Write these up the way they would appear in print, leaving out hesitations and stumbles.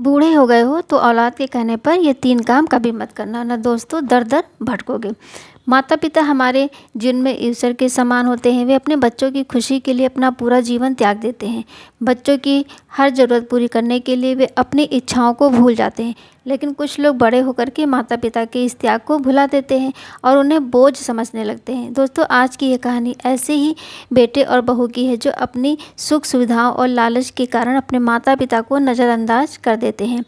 बूढ़े हो गए हो तो औलाद के कहने पर ये 3 काम कभी मत करना, ना दोस्तों दर दर भटकोगे। माता पिता हमारे जीवन में ईश्वर के समान होते हैं। वे अपने बच्चों की खुशी के लिए अपना पूरा जीवन त्याग देते हैं। बच्चों की हर ज़रूरत पूरी करने के लिए वे अपनी इच्छाओं को भूल जाते हैं। लेकिन कुछ लोग बड़े होकर के माता पिता के इस त्याग को भुला देते हैं और उन्हें बोझ समझने लगते हैं। दोस्तों, आज की ये कहानी ऐसे ही बेटे और बहू की है जो अपनी सुख सुविधाओं और लालच के कारण अपने माता पिता को नज़रअंदाज कर देते हैं।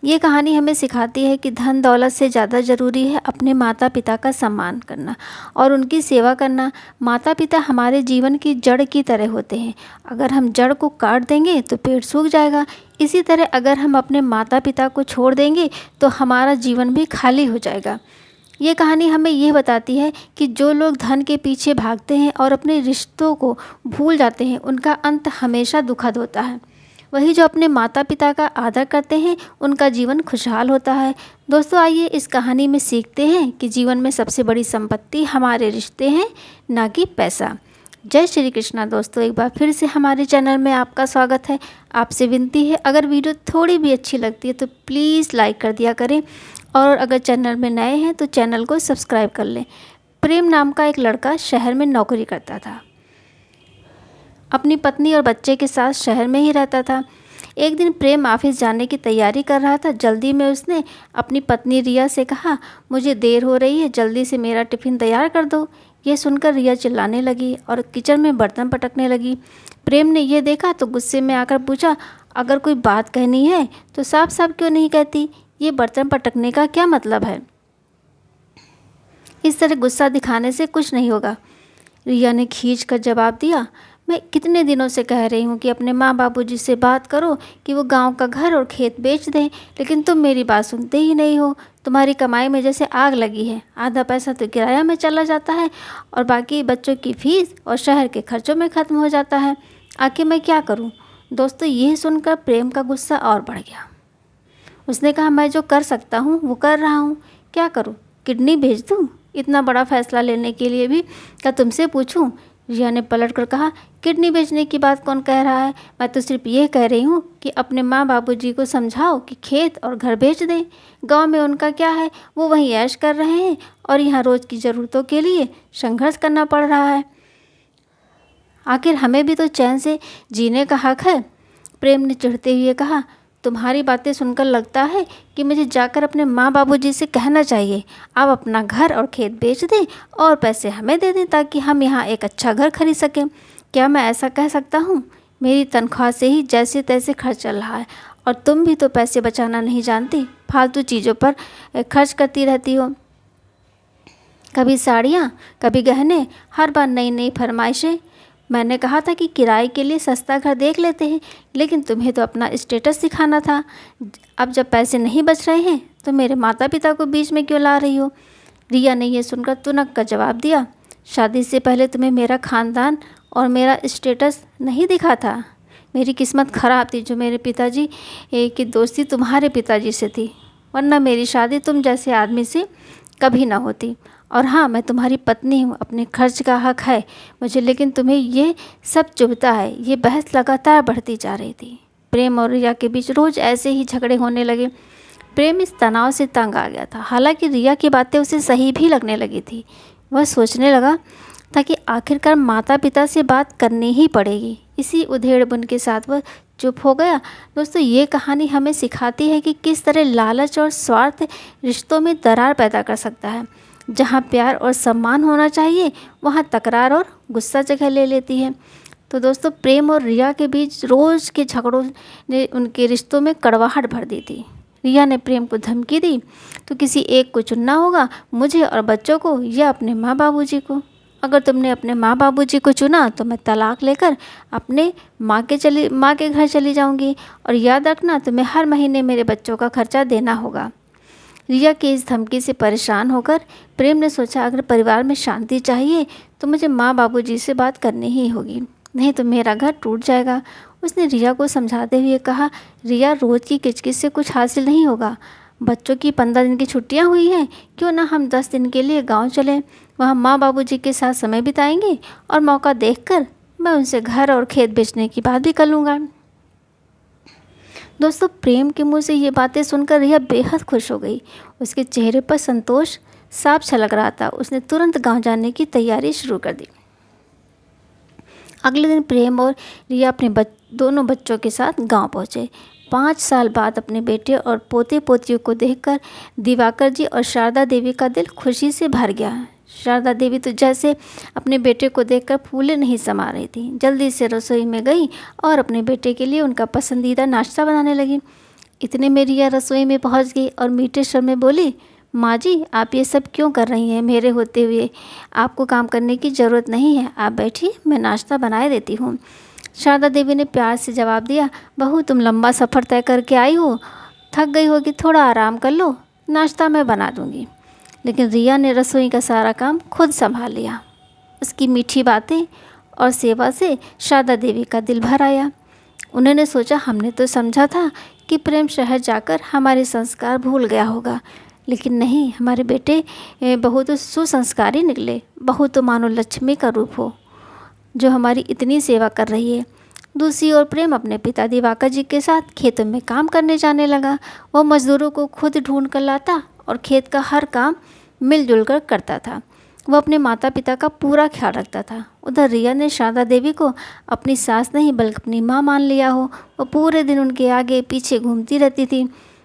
ये कहानी हमें सिखाती है कि धन दौलत से ज़्यादा ज़रूरी है अपने माता पिता का सम्मान करना और उनकी सेवा करना। माता पिता हमारे जीवन की जड़ की तरह होते हैं। अगर हम जड़ को काट देंगे तो पेड़ सूख जाएगा। इसी तरह अगर हम अपने माता पिता को छोड़ देंगे तो हमारा जीवन भी खाली हो जाएगा। ये कहानी हमें ये बताती है कि जो लोग धन के पीछे भागते हैं और अपने रिश्तों को भूल जाते हैं, उनका अंत हमेशा दुखद होता है। वही जो अपने माता पिता का आदर करते हैं, उनका जीवन खुशहाल होता है। दोस्तों, आइए इस कहानी में सीखते हैं कि जीवन में सबसे बड़ी संपत्ति हमारे रिश्ते हैं, ना कि पैसा। जय श्री कृष्णा। दोस्तों, एक बार फिर से हमारे चैनल में आपका स्वागत है। आपसे विनती है, अगर वीडियो थोड़ी भी अच्छी लगती है तो प्लीज़ लाइक कर दिया करें और अगर चैनल में नए हैं तो चैनल को सब्सक्राइब कर लें। प्रेम नाम का एक लड़का शहर में नौकरी करता था। अपनी पत्नी और बच्चे के साथ शहर में ही रहता था। एक दिन प्रेम ऑफिस जाने की तैयारी कर रहा था। जल्दी में उसने अपनी पत्नी रिया से कहा, मुझे देर हो रही है, जल्दी से मेरा टिफ़िन तैयार कर दो। यह सुनकर रिया चिल्लाने लगी और किचन में बर्तन पटकने लगी। प्रेम ने यह देखा तो गुस्से में आकर पूछा, अगर कोई बात कहनी है तो साफ साफ क्यों नहीं कहती? ये बर्तन पटकने का क्या मतलब है? इस तरह गुस्सा दिखाने से कुछ नहीं होगा। रिया ने खींच कर जवाब दिया, मैं कितने दिनों से कह रही हूँ कि अपने माँ बाबूजी से बात करो कि वो गांव का घर और खेत बेच दें, लेकिन तुम मेरी बात सुनते ही नहीं हो। तुम्हारी कमाई में जैसे आग लगी है। आधा पैसा तो किराया में चला जाता है और बाकी बच्चों की फीस और शहर के खर्चों में ख़त्म हो जाता है। आखिर मैं क्या करूँ? दोस्तों, यह सुनकर प्रेम का गुस्सा और बढ़ गया। उसने कहा, मैं जो कर सकता हूँ वो कर रहा हूँ। क्या करूँ? किडनी भेज दूँ? इतना बड़ा फैसला लेने के लिए भी क्या तुमसे पूछूं? रिया ने पलट कर कहा, किडनी बेचने की बात कौन कह रहा है? मैं तो सिर्फ ये कह रही हूँ कि अपने माँ बाबूजी को समझाओ कि खेत और घर बेच दें। गांव में उनका क्या है, वो वहीं ऐश कर रहे हैं और यहाँ रोज़ की ज़रूरतों के लिए संघर्ष करना पड़ रहा है। आखिर हमें भी तो चैन से जीने का हक है। प्रेम ने चिढ़ते हुए कहा, तुम्हारी बातें सुनकर लगता है कि मुझे जाकर अपने माँ बाबूजी से कहना चाहिए आप अपना घर और खेत बेच दें और पैसे हमें दे दें ताकि हम यहाँ एक अच्छा घर खरीद सकें। क्या मैं ऐसा कह सकता हूँ? मेरी तनख्वाह से ही जैसे तैसे खर्च चल रहा है और तुम भी तो पैसे बचाना नहीं जानती, फालतू चीज़ों पर खर्च करती रहती हो। कभी साड़ियाँ, कभी गहने, हर बार नई नई फरमाइशें। मैंने कहा था कि किराए के लिए सस्ता घर देख लेते हैं, लेकिन तुम्हें तो अपना स्टेटस दिखाना था। अब जब पैसे नहीं बच रहे हैं तो मेरे माता पिता को बीच में क्यों ला रही हो? रिया ने यह सुनकर तुनक का जवाब दिया, शादी से पहले तुम्हें मेरा ख़ानदान और मेरा स्टेटस नहीं दिखा था। मेरी किस्मत ख़राब थी जो मेरे पिताजी की दोस्ती तुम्हारे पिताजी से थी, वरना मेरी शादी तुम जैसे आदमी से कभी ना होती। और हाँ, मैं तुम्हारी पत्नी हूँ, अपने खर्च का हक है मुझे, लेकिन तुम्हें ये सब चुभता है। ये बहस लगातार बढ़ती जा रही थी। प्रेम और रिया के बीच रोज़ ऐसे ही झगड़े होने लगे। प्रेम इस तनाव से तंग आ गया था। हालांकि रिया की बातें उसे सही भी लगने लगी थी। वह सोचने लगा था कि आखिरकार माता पिता से बात करनी ही पड़ेगी। इसी उधेड़-बुन के साथ वह चुप हो गया। दोस्तों, ये कहानी हमें सिखाती है कि किस तरह लालच और स्वार्थ रिश्तों में दरार पैदा कर सकता है। जहाँ प्यार और सम्मान होना चाहिए, वहाँ तकरार और गुस्सा जगह ले लेती है। तो दोस्तों, प्रेम और रिया के बीच रोज़ के झगड़ों ने उनके रिश्तों में कड़वाहट भर दी थी। रिया ने प्रेम को धमकी दी, तो किसी एक को चुनना होगा, मुझे और बच्चों को या अपने माँ बाबूजी को। अगर तुमने अपने माँ बाबूजी को चुना तो मैं तलाक लेकर अपने माँ के घर चली जाऊँगी और याद रखना, तुम्हें हर महीने मेरे बच्चों का खर्चा देना होगा। रिया की इस धमकी से परेशान होकर प्रेम ने सोचा, अगर परिवार में शांति चाहिए तो मुझे माँ बाबूजी से बात करनी ही होगी, नहीं तो मेरा घर टूट जाएगा। उसने रिया को समझाते हुए कहा, रिया, रोज़ की किचकिच से कुछ हासिल नहीं होगा। बच्चों की 15 दिन की छुट्टियां हुई हैं, क्यों ना हम 10 दिन के लिए गांव चलें। वहाँ माँ बाबूजी के साथ समय बिताएंगे और मौका देखकर मैं उनसे घर और खेत बेचने की बात भी कर लूँगा। दोस्तों, प्रेम के मुंह से ये बातें सुनकर रिया बेहद खुश हो गई। उसके चेहरे पर संतोष साफ छलक रहा था। उसने तुरंत गांव जाने की तैयारी शुरू कर दी। अगले दिन प्रेम और रिया अपने दोनों बच्चों के साथ गांव पहुंचे। 5 साल बाद अपने बेटे और पोते पोतियों को देखकर दिवाकर जी और शारदा देवी का दिल खुशी से भर गया। शारदा देवी तो जैसे अपने बेटे को देखकर फूले नहीं समा रही थी। जल्दी से रसोई में गई और अपने बेटे के लिए उनका पसंदीदा नाश्ता बनाने लगी। इतने में रिया रसोई में पहुंच गई और मीठे स्वर में बोली, माँ जी, आप ये सब क्यों कर रही हैं? मेरे होते हुए आपको काम करने की ज़रूरत नहीं है। आप बैठिए, मैं नाश्ता बनाए देती हूँ। शारदा देवी ने प्यार से जवाब दिया, बहू, तुम लंबा सफ़र तय करके आई हो, थक गई होगी, थोड़ा आराम कर लो, नाश्ता मैं बना दूँगी। लेकिन रिया ने रसोई का सारा काम खुद संभाल लिया। उसकी मीठी बातें और सेवा से शारदा देवी का दिल भर आया। उन्होंने सोचा, हमने तो समझा था कि प्रेम शहर जाकर हमारे संस्कार भूल गया होगा, लेकिन नहीं, हमारे बेटे बहू तो सुसंस्कारी निकले। बहू तो मानो लक्ष्मी का रूप हो, जो हमारी इतनी सेवा कर रही है। दूसरी ओर प्रेम अपने पिता दिवाकर जी के साथ खेतों में काम करने जाने लगा। वो मज़दूरों को खुद ढूंढ कर लाता और खेत का हर काम मिलजुल कर करता था। वो अपने माता पिता का पूरा ख्याल रखता था। उधर रिया ने शारदा देवी को अपनी सास नहीं बल्कि अपनी माँ मान लिया हो। वो पूरे दिन उनके आगे पीछे घूमती रहती थी,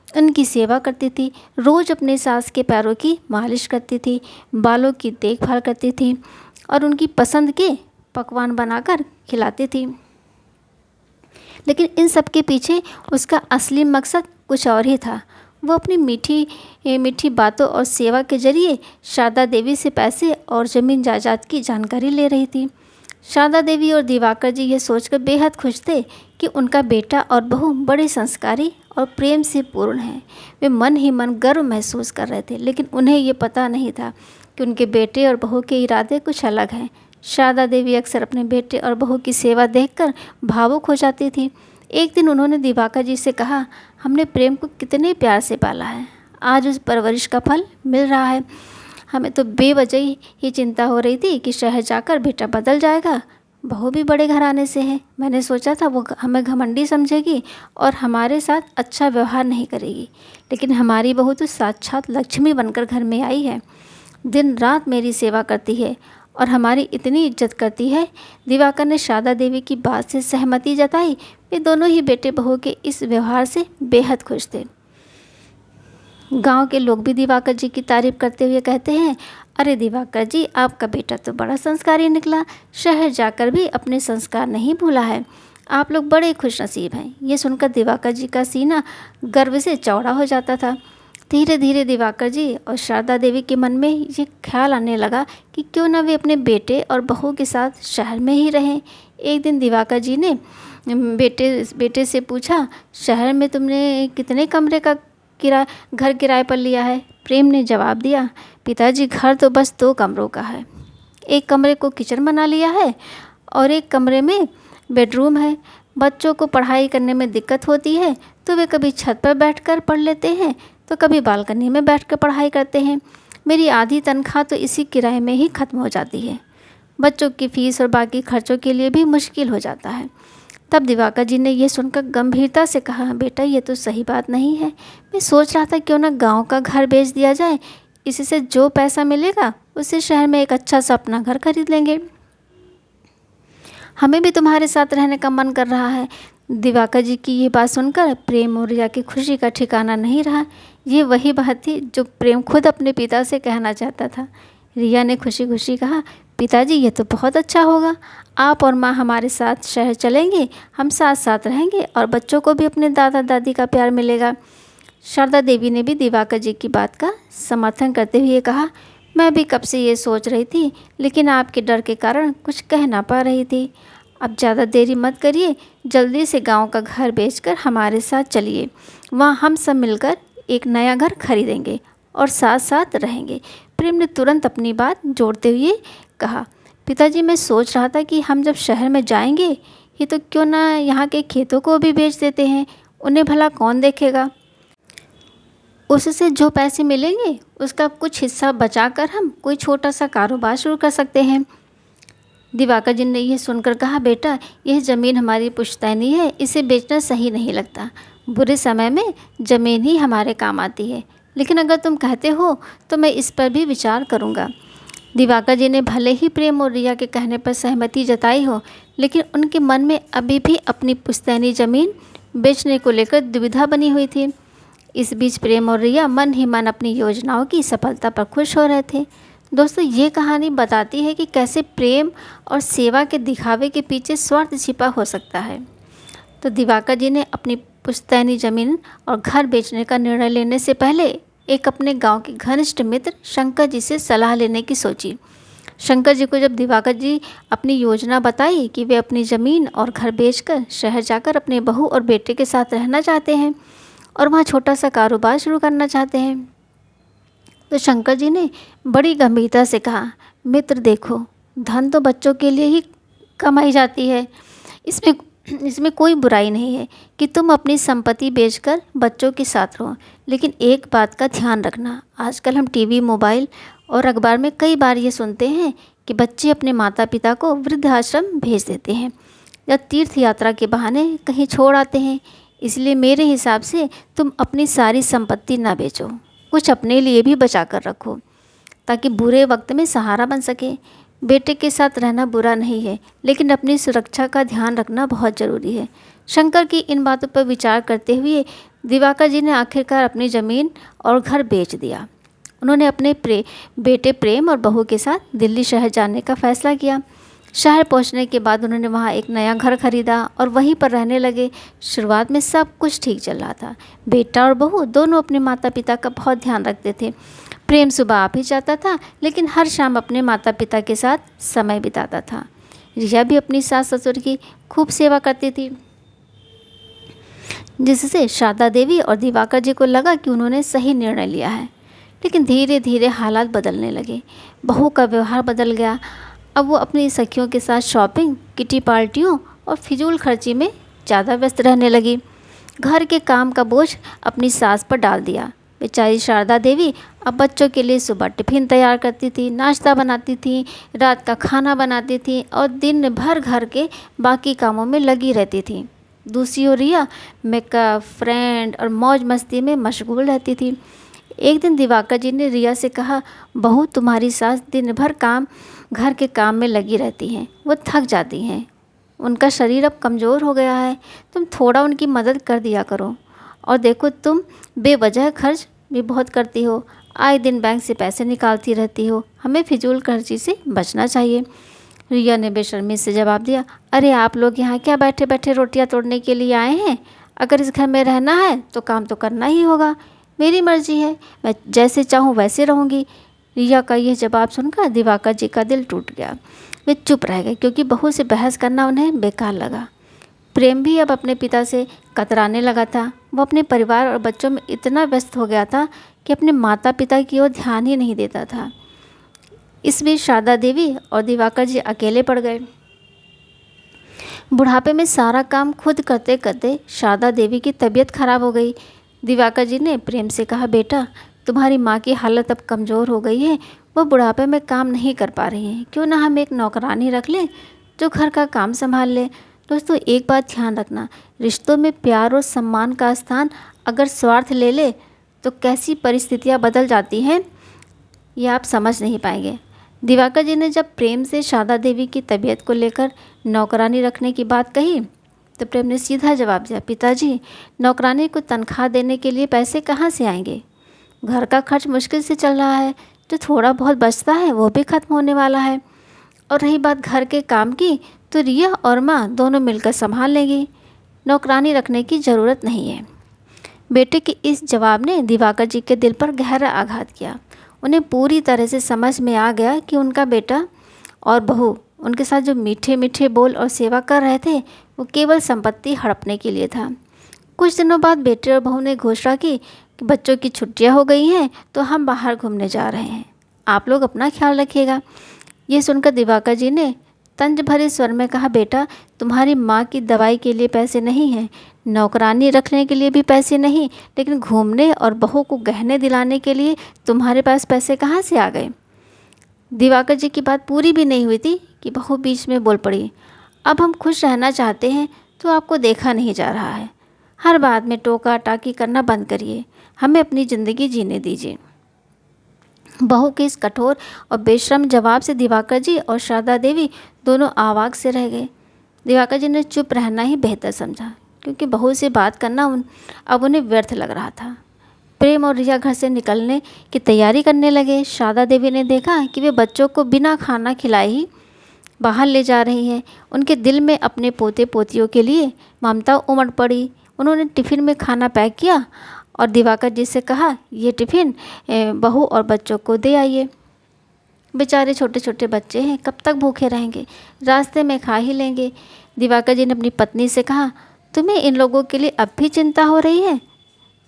उनकी सेवा करती थी, रोज़ अपने सास के पैरों की मालिश करती थी, बालों की देखभाल करती थी और उनकी पसंद के पकवान बनाकर खिलाती थी। लेकिन इन सब के पीछे उसका असली मकसद कुछ और ही था। वो अपनी मीठी मीठी बातों और सेवा के जरिए शारदा देवी से पैसे और ज़मीन जायदाद की जानकारी ले रही थी। शारदा देवी और दिवाकर जी ये सोचकर बेहद खुश थे कि उनका बेटा और बहू बड़े संस्कारी और प्रेम से पूर्ण हैं। वे मन ही मन गर्व महसूस कर रहे थे, लेकिन उन्हें ये पता नहीं था कि उनके बेटे और बहू के इरादे कुछ अलग हैं। शारदा देवी अक्सर अपने बेटे और बहू की सेवा देखकर भावुक हो जाती थी। एक दिन उन्होंने दिवाकर जी से कहा, हमने प्रेम को कितने प्यार से पाला है, आज उस परवरिश का फल मिल रहा है। हमें तो बेवजह ही चिंता हो रही थी कि शहर जाकर बेटा बदल जाएगा। बहू भी बड़े घराने से है, मैंने सोचा था वो हमें घमंडी समझेगी और हमारे साथ अच्छा व्यवहार नहीं करेगी, लेकिन हमारी बहू तो साक्षात लक्ष्मी बनकर घर में आई है। दिन रात मेरी सेवा करती है और हमारी इतनी इज्जत करती है। दिवाकर ने शारदा देवी की बात से सहमति जताई। वे दोनों ही बेटे बहू के इस व्यवहार से बेहद खुश थे। गांव के लोग भी दिवाकर जी की तारीफ करते हुए कहते हैं, अरे दिवाकर जी, आपका बेटा तो बड़ा संस्कारी निकला, शहर जाकर भी अपने संस्कार नहीं भूला है। आप लोग बड़े खुशनसीब हैं। ये सुनकर दिवाकर जी का सीना गर्व से चौड़ा हो जाता था। धीरे धीरे दिवाकर जी और शारदा देवी के मन में ये ख्याल आने लगा कि क्यों ना वे अपने बेटे और बहू के साथ शहर में ही रहें। एक दिन दिवाकर जी ने बेटे से पूछा, शहर में तुमने कितने कमरे का घर किराए पर लिया है? प्रेम ने जवाब दिया, पिताजी, घर तो बस 2 कमरों का है। एक कमरे को किचन बना लिया है और एक कमरे में बेडरूम है। बच्चों को पढ़ाई करने में दिक्कत होती है तो वे कभी छत पर बैठकर पढ़ लेते हैं तो कभी बालकनी में बैठकर पढ़ाई करते हैं। मेरी आधी तनख्वाह तो इसी किराए में ही ख़त्म हो जाती है। बच्चों की फ़ीस और बाकी खर्चों के लिए भी मुश्किल हो जाता है। तब दिवाकर जी ने यह सुनकर गंभीरता से कहा, बेटा, ये तो सही बात नहीं है। मैं सोच रहा था क्यों ना गांव का घर बेच दिया जाए। इससे जो पैसा मिलेगा उससे शहर में एक अच्छा सा अपना घर खरीद लेंगे। हमें भी तुम्हारे साथ रहने का मन कर रहा है। दिवाकर जी की ये बात सुनकर प्रेम और रिया की खुशी का ठिकाना नहीं रहा। ये वही बात थी जो प्रेम खुद अपने पिता से कहना चाहता था। रिया ने खुशी खुशी कहा, पिताजी, ये तो बहुत अच्छा होगा। आप और माँ हमारे साथ शहर चलेंगे, हम साथ साथ रहेंगे और बच्चों को भी अपने दादा दादी का प्यार मिलेगा। शारदा देवी ने भी दिवाकर जी की बात का समर्थन करते हुए कहा, मैं भी कब से ये सोच रही थी, लेकिन आपके डर के कारण कुछ कह ना पा रही थी। अब ज़्यादा देरी मत करिए, जल्दी से गांव का घर बेचकर हमारे साथ चलिए। वहाँ हम सब मिलकर एक नया घर खरीदेंगे और साथ साथ रहेंगे। प्रेम ने तुरंत अपनी बात जोड़ते हुए कहा, पिताजी, मैं सोच रहा था कि हम जब शहर में जाएंगे ये तो क्यों ना यहाँ के खेतों को भी बेच देते हैं। उन्हें भला कौन देखेगा। उससे जो पैसे मिलेंगे उसका कुछ हिस्सा बचाकर हम कोई छोटा सा कारोबार शुरू कर सकते हैं। दिवाकर जी ने यह सुनकर कहा, बेटा, यह ज़मीन हमारी पुश्तैनी है, इसे बेचना सही नहीं लगता। बुरे समय में ज़मीन ही हमारे काम आती है, लेकिन अगर तुम कहते हो तो मैं इस पर भी विचार करूँगा। दिवाकर जी ने भले ही प्रेम और रिया के कहने पर सहमति जताई हो, लेकिन उनके मन में अभी भी अपनी पुश्तैनी ज़मीन बेचने को लेकर दुविधा बनी हुई थी। इस बीच प्रेम और रिया मन ही मन अपनी योजनाओं की सफलता पर खुश हो रहे थे। दोस्तों, ये कहानी बताती है कि कैसे प्रेम और सेवा के दिखावे के पीछे स्वार्थ छिपा हो सकता है। तो दिवाकर जी ने अपनी पुश्तैनी ज़मीन और घर बेचने का निर्णय लेने से पहले एक अपने गांव के घनिष्ठ मित्र शंकर जी से सलाह लेने की सोची। शंकर जी को जब दिवाकर जी अपनी योजना बताई कि वे अपनी ज़मीन और घर बेचकर शहर जाकर अपने बहू और बेटे के साथ रहना चाहते हैं और वहाँ छोटा सा कारोबार शुरू करना चाहते हैं, तो शंकर जी ने बड़ी गंभीरता से कहा, मित्र देखो, धन तो बच्चों के लिए ही कमाई जाती है। इसमें इसमें कोई बुराई नहीं है कि तुम अपनी संपत्ति बेचकर बच्चों के साथ रहो, लेकिन एक बात का ध्यान रखना, आजकल हम टीवी, मोबाइल और अखबार में कई बार ये सुनते हैं कि बच्चे अपने माता पिता को वृद्धाश्रम भेज देते हैं या तीर्थ यात्रा के बहाने कहीं छोड़ आते हैं। इसलिए मेरे हिसाब से तुम अपनी सारी संपत्ति ना बेचो, कुछ अपने लिए भी बचा कर रखो ताकि बुरे वक्त में सहारा बन सके। बेटे के साथ रहना बुरा नहीं है, लेकिन अपनी सुरक्षा का ध्यान रखना बहुत ज़रूरी है। शंकर की इन बातों पर विचार करते हुए दिवाकर जी ने आखिरकार अपनी ज़मीन और घर बेच दिया। उन्होंने अपने बेटे प्रेम और बहू के साथ दिल्ली शहर जाने का फैसला किया। शहर पहुंचने के बाद उन्होंने वहां एक नया घर खरीदा और वहीं पर रहने लगे। शुरुआत में सब कुछ ठीक चल रहा था। बेटा और बहू दोनों अपने माता पिता का बहुत ध्यान रखते थे। प्रेम सुबह आ भी जाता था, लेकिन हर शाम अपने माता पिता के साथ समय बिताता था। रिया भी अपनी सास ससुर की खूब सेवा करती थी, जिससे शारदा देवी और दिवाकर जी को लगा कि उन्होंने सही निर्णय लिया है। लेकिन धीरे धीरे हालात बदलने लगे। बहू का व्यवहार बदल गया। अब वो अपनी सखियों के साथ शॉपिंग, किटी पार्टियों और फिजूल खर्ची में ज़्यादा व्यस्त रहने लगी। घर के काम का बोझ अपनी सास पर डाल दिया। बेचारी शारदा देवी अब बच्चों के लिए सुबह टिफ़िन तैयार करती थी, नाश्ता बनाती थी, रात का खाना बनाती थी और दिन भर घर के बाकी कामों में लगी रहती थी। दूसरी ओर रिया मेकअप, फ्रेंड और मौज मस्ती में मशगूल रहती थी। एक दिन दिवाकर जी ने रिया से कहा, बहू, तुम्हारी सास दिन भर घर के काम में लगी रहती हैं, वो थक जाती हैं, उनका शरीर अब कमज़ोर हो गया है, तुम थोड़ा उनकी मदद कर दिया करो। और देखो, तुम बेवजह खर्च भी बहुत करती हो, आए दिन बैंक से पैसे निकालती रहती हो, हमें फिजूल खर्ची से बचना चाहिए। रिया ने बेशर्मी से जवाब दिया, अरे आप लोग यहाँ क्या बैठे बैठे रोटियाँ तोड़ने के लिए आए हैं? अगर इस घर में रहना है तो काम तो करना ही होगा। मेरी मर्जी है, मैं जैसे चाहूँ वैसे रहूँगी। रिया का यह जवाब सुनकर दिवाकर जी का दिल टूट गया। वे चुप रह गए, क्योंकि बहू से बहस करना उन्हें बेकार लगा। प्रेम भी अब अपने पिता से कतराने लगा था। वो अपने परिवार और बच्चों में इतना व्यस्त हो गया था कि अपने माता पिता की ओर ध्यान ही नहीं देता था। इस बीच शारदा देवी और दिवाकर जी अकेले पड़ गए। बुढ़ापे में सारा काम खुद करते करते शारदा देवी की तबीयत खराब हो गई। दिवाकर जी ने प्रेम से कहा, बेटा, तुम्हारी माँ की हालत अब कमज़ोर हो गई है, वो बुढ़ापे में काम नहीं कर पा रही हैं, क्यों ना हम एक नौकरानी रख लें जो घर का काम संभाल ले। दोस्तों, एक बात ध्यान रखना, रिश्तों में प्यार और सम्मान का स्थान अगर स्वार्थ ले ले तो कैसी परिस्थितियाँ बदल जाती हैं, ये आप समझ नहीं पाएंगे। दिवाकर जी ने जब प्रेम से शारदा देवी की तबीयत को लेकर नौकरानी रखने की बात कही तो प्रेम ने सीधा जवाब दिया, पिताजी, नौकरानी को तनख्वाह देने के लिए पैसे कहाँ से आएंगे? घर का खर्च मुश्किल से चल रहा है, जो थोड़ा बहुत बचता है वो भी खत्म होने वाला है। और रही बात घर के काम की, तो रिया और माँ दोनों मिलकर संभाल लेंगी, नौकरानी रखने की ज़रूरत नहीं है। बेटे के इस जवाब ने दिवाकर जी के दिल पर गहरा आघात किया। उन्हें पूरी तरह से समझ में आ गया कि उनका बेटा और बहू उनके साथ जो मीठे मीठे बोल और सेवा कर रहे थे वो केवल संपत्ति हड़पने के लिए था। कुछ दिनों बाद बेटे और बहू ने घोषणा की कि बच्चों की छुट्टियां हो गई हैं तो हम बाहर घूमने जा रहे हैं, आप लोग अपना ख्याल रखिएगा। ये सुनकर दिवाकर जी ने तंज भरे स्वर में कहा, बेटा, तुम्हारी माँ की दवाई के लिए पैसे नहीं हैं, नौकरानी रखने के लिए भी पैसे नहीं, लेकिन घूमने और बहू को गहने दिलाने के लिए तुम्हारे पास पैसे कहाँ से आ गए? दिवाकर जी की बात पूरी भी नहीं हुई थी कि बहू बीच में बोल पड़ी, अब हम खुश रहना चाहते हैं तो आपको देखा नहीं जा रहा है, हर बात में टोका टाकी करना बंद करिए, हमें अपनी ज़िंदगी जीने दीजिए। बहू के इस कठोर और बेशर्म जवाब से दिवाकर जी और शारदा देवी दोनों आवाक से रह गए। दिवाकर जी ने चुप रहना ही बेहतर समझा, क्योंकि बहू से बात करना अब उन्हें व्यर्थ लग रहा था। प्रेम और रिया घर से निकलने की तैयारी करने लगे। शारदा देवी ने देखा कि वे बच्चों को बिना खाना खिलाए ही बाहर ले जा रही हैं। उनके दिल में अपने पोते पोतियों के लिए ममता उमड़ पड़ी। उन्होंने टिफ़िन में खाना पैक किया और दिवाकर जी से कहा, ये टिफ़िन बहू और बच्चों को दे आइए। बेचारे छोटे छोटे बच्चे हैं, कब तक भूखे रहेंगे, रास्ते में खा ही लेंगे। दिवाकर जी ने अपनी पत्नी से कहा, तुम्हें इन लोगों के लिए अब भी चिंता हो रही है?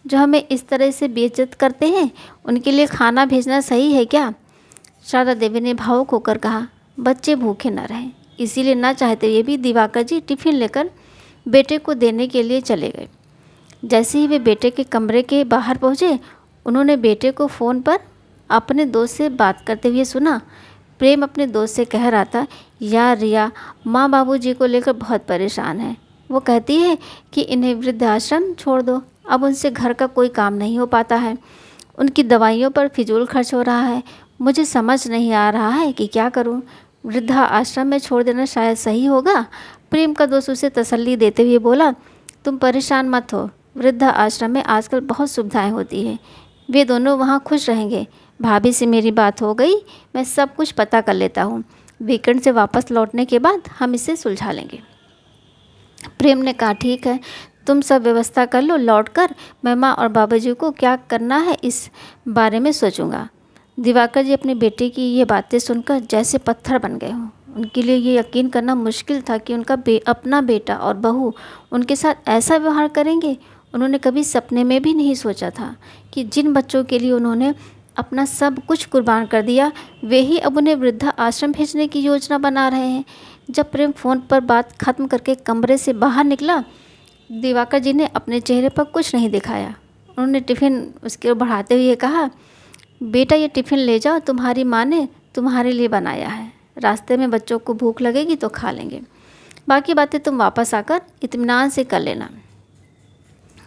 जो हमें इस तरह से बेइज्जत करते हैं, उनके लिए खाना भेजना सही है क्या? शारदा देवी ने भावुक होकर कहा, बच्चे भूखे न रहें, इसीलिए ना चाहते हुए भी दिवाकर जी टिफ़िन लेकर बेटे को देने के लिए चले गए। जैसे ही वे बेटे के कमरे के बाहर पहुँचे, उन्होंने बेटे को फ़ोन पर अपने दोस्त से बात करते हुए सुना। प्रेम अपने दोस्त से कह रहा था, यार रिया माँ बाबूजी को लेकर बहुत परेशान है। वो कहती है कि इन्हें वृद्धाश्रम छोड़ दो, अब उनसे घर का कोई काम नहीं हो पाता है, उनकी दवाइयों पर फिजूल खर्च हो रहा है। मुझे समझ नहीं आ रहा है कि क्या करूं। वृद्धा आश्रम में छोड़ देना शायद सही होगा। प्रेम का दोस्त उसे तसल्ली देते हुए बोला, तुम परेशान मत हो, वृद्धा आश्रम में आजकल बहुत सुविधाएं होती हैं, वे दोनों वहाँ खुश रहेंगे। भाभी से मेरी बात हो गई, मैं सब कुछ पता कर लेता हूँ, वीकेंड से वापस लौटने के बाद हम इसे सुलझा लेंगे। प्रेम ने कहा, ठीक है, तुम सब व्यवस्था कर लो, लौटकर मैं माँ और बाबाजी को क्या करना है इस बारे में सोचूंगा। दिवाकर जी अपने बेटे की ये बातें सुनकर जैसे पत्थर बन गए हों। उनके लिए ये यकीन करना मुश्किल था कि उनका अपना बेटा और बहू उनके साथ ऐसा व्यवहार करेंगे। उन्होंने कभी सपने में भी नहीं सोचा था कि जिन बच्चों के लिए उन्होंने अपना सब कुछ कुर्बान कर दिया, वे ही अब उन्हें वृद्धा आश्रम भेजने की योजना बना रहे हैं। जब प्रेम फ़ोन पर बात खत्म करके कमरे से बाहर निकला, दिवाकर जी ने अपने चेहरे पर कुछ नहीं दिखाया। उन्होंने टिफ़िन उसके ओर बढ़ाते हुए कहा, बेटा ये टिफ़िन ले जाओ, तुम्हारी माँ ने तुम्हारे लिए बनाया है, रास्ते में बच्चों को भूख लगेगी तो खा लेंगे, बाकी बातें तुम वापस आकर इत्मीनान से कर लेना।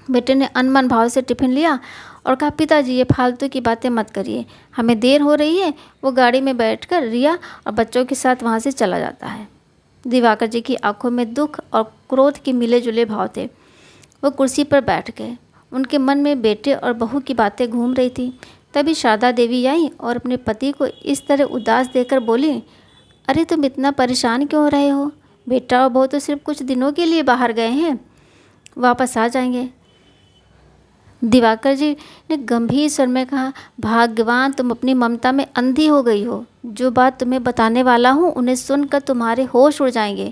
बेटे ने अनमन भाव से टिफ़िन लिया और कहा, पिताजी ये फालतू की बातें मत करिए, हमें देर हो रही है। वो गाड़ी में बैठकर रिया और बच्चों के साथ वहाँ से चला जाता है। दिवाकर जी की आंखों में दुख और क्रोध के मिले जुले भाव थे। वो कुर्सी पर बैठ गए, उनके मन में बेटे और बहू की बातें घूम रही थी। तभी शारदा देवी आई और अपने पति को इस तरह उदास देखकर बोली, अरे तुम इतना परेशान क्यों हो रहे हो? बेटा और बहू तो सिर्फ कुछ दिनों के लिए बाहर गए हैं, वापस आ जाएंगे। दिवाकर जी ने गंभीर स्वर में कहा, भाग्यवान तुम अपनी ममता में अंधी हो गई हो। जो बात तुम्हें बताने वाला हूँ उन्हें सुनकर तुम्हारे होश उड़ जाएंगे।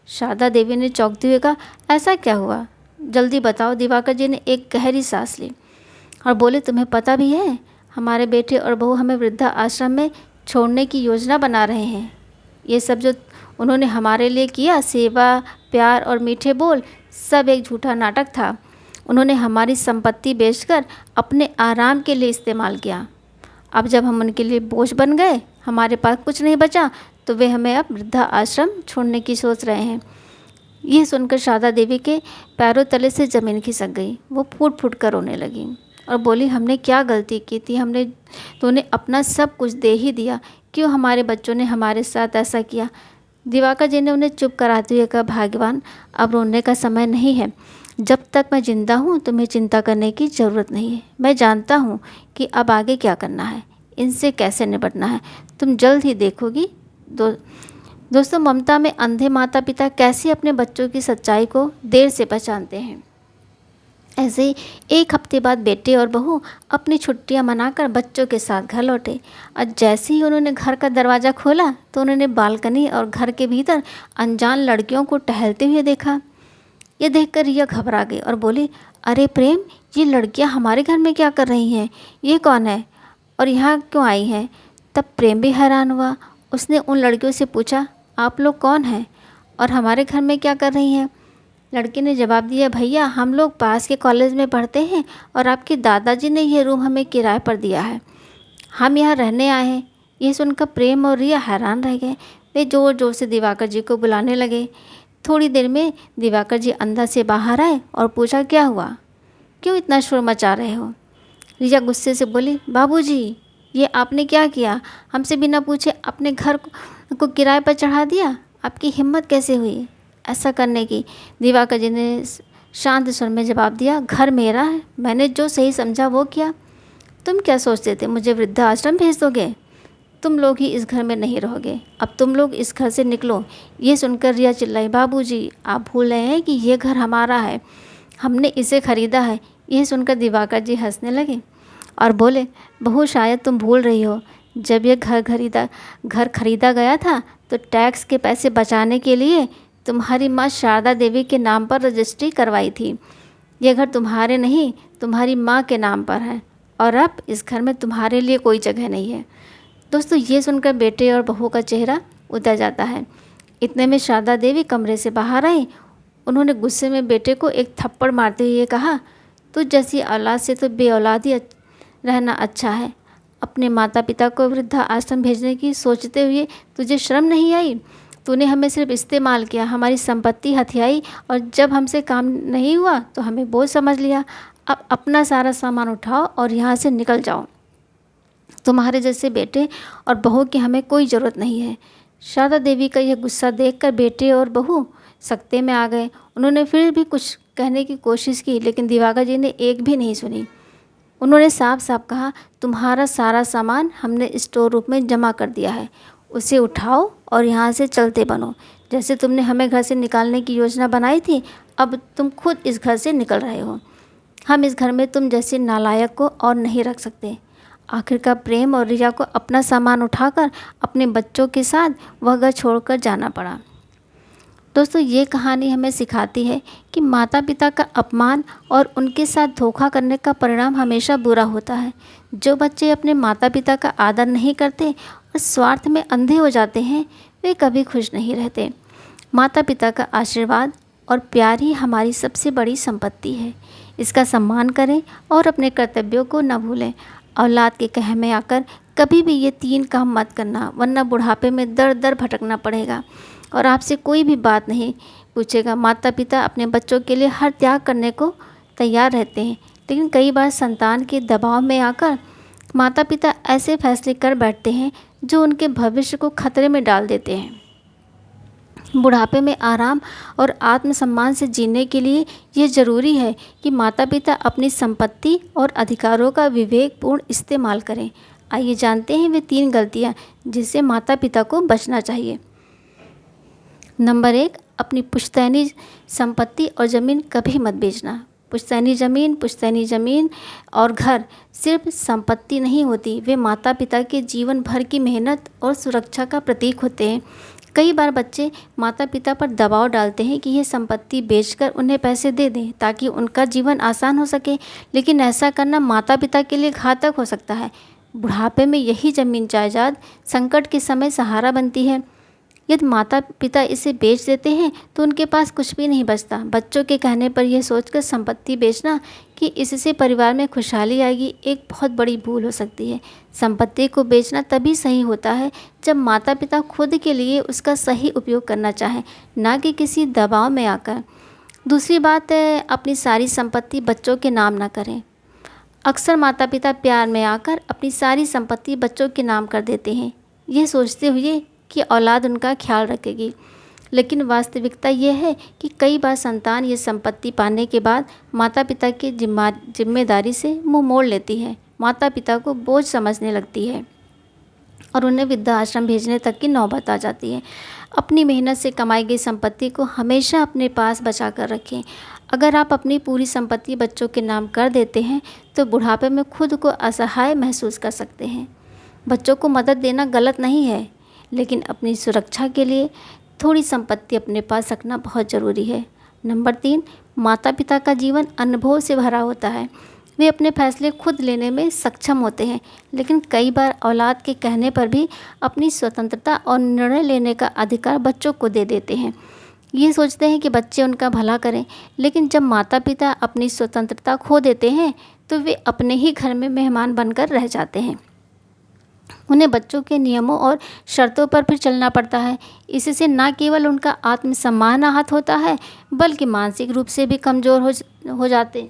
शारदा देवी ने चौंकते हुए कहा, ऐसा क्या हुआ, जल्दी बताओ। दिवाकर जी ने एक गहरी सांस ली और बोले, तुम्हें पता भी है हमारे बेटे और बहू हमें वृद्धा आश्रम में छोड़ने की योजना बना रहे हैं। ये सब जो उन्होंने हमारे लिए किया, सेवा, प्यार और मीठे बोल, सब एक झूठा नाटक था। उन्होंने हमारी संपत्ति बेचकर अपने आराम के लिए इस्तेमाल किया। अब जब हम उनके लिए बोझ बन गए, हमारे पास कुछ नहीं बचा, तो वे हमें अब वृद्धा आश्रम छोड़ने की सोच रहे हैं। यह सुनकर शारदा देवी के पैरों तले से ज़मीन खिसक गई। वो फूट फूट कर रोने लगी और बोली, हमने क्या गलती की थी? हमने तो उन्हें अपना सब कुछ दे ही दिया, क्यों हमारे बच्चों ने हमारे साथ ऐसा किया? दिवाकर जी ने उन्हें चुप कराते हुए कहा, भाग्यवान अब रोने का समय नहीं है। जब तक मैं ज़िंदा हूँ तुम्हें चिंता करने की ज़रूरत नहीं है। मैं जानता हूँ कि अब आगे क्या करना है, इनसे कैसे निपटना है, तुम जल्द ही देखोगी। दोस्तों, ममता में अंधे माता पिता कैसे अपने बच्चों की सच्चाई को देर से पहचानते हैं। ऐसे ही एक हफ्ते बाद बेटे और बहू अपनी छुट्टियां मनाकर बच्चों के साथ घर लौटे। और जैसे ही उन्होंने घर का दरवाज़ा खोला तो उन्होंने बालकनी और घर के भीतर अनजान लड़कियों को टहलते हुए देखा। ये देखकर रिया घबरा गई और बोली, अरे प्रेम, ये लड़कियां हमारे घर में क्या कर रही हैं? ये कौन है और यहाँ क्यों आई हैं? तब प्रेम भी हैरान हुआ। उसने उन लड़कियों से पूछा, आप लोग कौन हैं और हमारे घर में क्या कर रही हैं? लड़की ने जवाब दिया, भैया हम लोग पास के कॉलेज में पढ़ते हैं और आपके दादाजी ने यह रूम हमें किराए पर दिया है, हम यहाँ रहने आए हैं। यह सुनकर प्रेम और रिया हैरान रह गए। वे ज़ोर ज़ोर से दिवाकर जी को बुलाने लगे। थोड़ी देर में दिवाकर जी अंदर से बाहर आए और पूछा, क्या हुआ, क्यों इतना शोर मचा रहे हो। रिया गुस्से से बोली, बाबूजी ये आपने क्या किया, हमसे बिना पूछे अपने घर को किराए पर चढ़ा दिया, आपकी हिम्मत कैसे हुई ऐसा करने की। दिवाकर जी ने शांत स्वर में जवाब दिया, घर मेरा है, मैंने जो सही समझा वो किया। तुम क्या सोचते थे, मुझे वृद्धाश्रम भेज दोगे, तुम लोग ही इस घर में नहीं रहोगे, अब तुम लोग इस घर से निकलो। ये सुनकर रिया चिल्लाई, बाबूजी आप भूल रहे हैं कि ये घर हमारा है, हमने इसे ख़रीदा है। यह सुनकर दिवाकर जी हंसने लगे और बोले, बहू शायद तुम भूल रही हो, जब यह घर खरीदा गया था तो टैक्स के पैसे बचाने के लिए तुम्हारी माँ शारदा देवी के नाम पर रजिस्ट्री करवाई थी। यह घर तुम्हारे नहीं, तुम्हारी माँ के नाम पर है और अब इस घर में तुम्हारे लिए कोई जगह नहीं है। दोस्तों ये सुनकर बेटे और बहू का चेहरा उतर जाता है। इतने में शारदा देवी कमरे से बाहर आई। उन्होंने गुस्से में बेटे को एक थप्पड़ मारते हुए कहा, तू जैसी औलाद से तो बेऔलादी रहना अच्छा है। अपने माता पिता को वृद्धा आश्रम भेजने की सोचते हुए तुझे शर्म नहीं आई? तूने हमें सिर्फ इस्तेमाल किया, हमारी संपत्ति हथियाई और जब हमसे काम नहीं हुआ तो हमें बोझ समझ लिया। अब अपना सारा सामान उठाओ और यहाँ से निकल जाओ। तुम्हारे जैसे बेटे और बहू की हमें कोई ज़रूरत नहीं है। शारदा देवी का यह गुस्सा देखकर बेटे और बहू सकते में आ गए। उन्होंने फिर भी कुछ कहने की कोशिश की, लेकिन दिवाकर जी ने एक भी नहीं सुनी। उन्होंने साफ साफ कहा, तुम्हारा सारा सामान हमने स्टोर रूम में जमा कर दिया है, उसे उठाओ और यहाँ से चलते बनो। जैसे तुमने हमें घर से निकालने की योजना बनाई थी, अब तुम खुद इस घर से निकल रहे हो। हम इस घर में तुम जैसे नालायक को और नहीं रख सकते। आखिरकार प्रेम और रिया को अपना सामान उठाकर अपने बच्चों के साथ वह घर छोड़कर जाना पड़ा। दोस्तों ये कहानी हमें सिखाती है कि माता पिता का अपमान और उनके साथ धोखा करने का परिणाम हमेशा बुरा होता है। जो बच्चे अपने माता पिता का आदर नहीं करते और स्वार्थ में अंधे हो जाते हैं, वे कभी खुश नहीं रहते। माता पिता का आशीर्वाद और प्यार ही हमारी सबसे बड़ी संपत्ति है। इसका सम्मान करें और अपने कर्तव्यों को न भूलें। औलाद के कह में आकर कभी भी ये 3 काम मत करना, वरना बुढ़ापे में दर दर भटकना पड़ेगा और आपसे कोई भी बात नहीं पूछेगा। माता पिता अपने बच्चों के लिए हर त्याग करने को तैयार रहते हैं, लेकिन कई बार संतान के दबाव में आकर माता पिता ऐसे फैसले कर बैठते हैं जो उनके भविष्य को खतरे में डाल देते हैं। बुढ़ापे में आराम और आत्मसम्मान से जीने के लिए ये ज़रूरी है कि माता पिता अपनी संपत्ति और अधिकारों का विवेकपूर्ण इस्तेमाल करें। आइए जानते हैं वे 3 गलतियाँ जिससे माता पिता को बचना चाहिए। नंबर 1, अपनी पुश्तैनी संपत्ति और ज़मीन कभी मत बेचना। पुश्तैनी ज़मीन और घर सिर्फ संपत्ति नहीं होती, वे माता पिता के जीवन भर की मेहनत और सुरक्षा का प्रतीक होते हैं। कई बार बच्चे माता पिता पर दबाव डालते हैं कि ये संपत्ति बेचकर उन्हें पैसे दे दें ताकि उनका जीवन आसान हो सके, लेकिन ऐसा करना माता पिता के लिए घातक हो सकता है। बुढ़ापे में यही ज़मीन जायदाद संकट के समय सहारा बनती है। यदि माता पिता इसे बेच देते हैं तो उनके पास कुछ भी नहीं बचता। बच्चों के कहने पर यह सोचकर संपत्ति बेचना कि इससे परिवार में खुशहाली आएगी, एक बहुत बड़ी भूल हो सकती है। संपत्ति को बेचना तभी सही होता है जब माता पिता खुद के लिए उसका सही उपयोग करना चाहें, ना कि किसी दबाव में आकर। दूसरी बात है, अपनी सारी संपत्ति बच्चों के नाम ना करें। अक्सर माता पिता प्यार में आकर अपनी सारी संपत्ति बच्चों के नाम कर देते हैं, ये सोचते हुए कि औलाद उनका ख्याल रखेगी। लेकिन वास्तविकता यह है कि कई बार संतान ये संपत्ति पाने के बाद माता पिता की जिम्मेदारी से मुंह मोड़ लेती है, माता पिता को बोझ समझने लगती है और उन्हें वृद्धाश्रम भेजने तक की नौबत आ जाती है। अपनी मेहनत से कमाई गई संपत्ति को हमेशा अपने पास बचा कर रखें। अगर आप अपनी पूरी संपत्ति बच्चों के नाम कर देते हैं तो बुढ़ापे में खुद को असहाय महसूस कर सकते हैं। बच्चों को मदद देना गलत नहीं है, लेकिन अपनी सुरक्षा के लिए थोड़ी संपत्ति अपने पास रखना बहुत ज़रूरी है। नंबर 3, माता पिता का जीवन अनुभव से भरा होता है। वे अपने फैसले खुद लेने में सक्षम होते हैं, लेकिन कई बार औलाद के कहने पर भी अपनी स्वतंत्रता और निर्णय लेने का अधिकार बच्चों को दे देते हैं। ये सोचते हैं कि बच्चे उनका भला करें, लेकिन जब माता पिता अपनी स्वतंत्रता खो देते हैं तो वे अपने ही घर में मेहमान बनकर रह जाते हैं। उन्हें बच्चों के नियमों और शर्तों पर भी चलना पड़ता है। इससे न केवल उनका आत्मसम्मान आहत होता है, बल्कि मानसिक रूप से भी कमज़ोर हो जाते।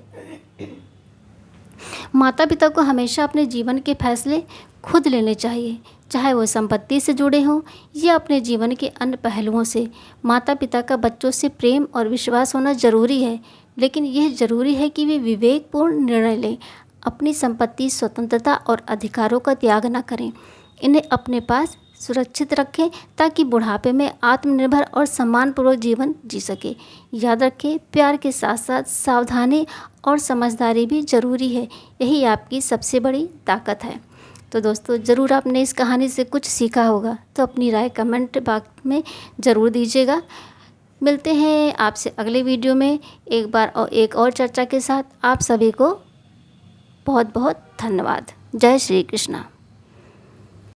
माता पिता को हमेशा अपने जीवन के फैसले खुद लेने चाहिए, चाहे वो संपत्ति से जुड़े हों या अपने जीवन के अन्य पहलुओं से। माता पिता का बच्चों से प्रेम और विश्वास होना ज़रूरी है, लेकिन यह ज़रूरी है कि वे विवेकपूर्ण निर्णय लें, अपनी संपत्ति, स्वतंत्रता और अधिकारों का त्याग न करें। इन्हें अपने पास सुरक्षित रखें ताकि बुढ़ापे में आत्मनिर्भर और सम्मानपूर्वक जीवन जी सके। याद रखें, प्यार के साथ साथ सावधानी और समझदारी भी ज़रूरी है। यही आपकी सबसे बड़ी ताकत है। तो दोस्तों, ज़रूर आपने इस कहानी से कुछ सीखा होगा, तो अपनी राय कमेंट बॉक्स में ज़रूर दीजिएगा। मिलते हैं आपसे अगले वीडियो में एक बार और एक और चर्चा के साथ। आप सभी को बहुत बहुत धन्यवाद। जय श्री कृष्णा।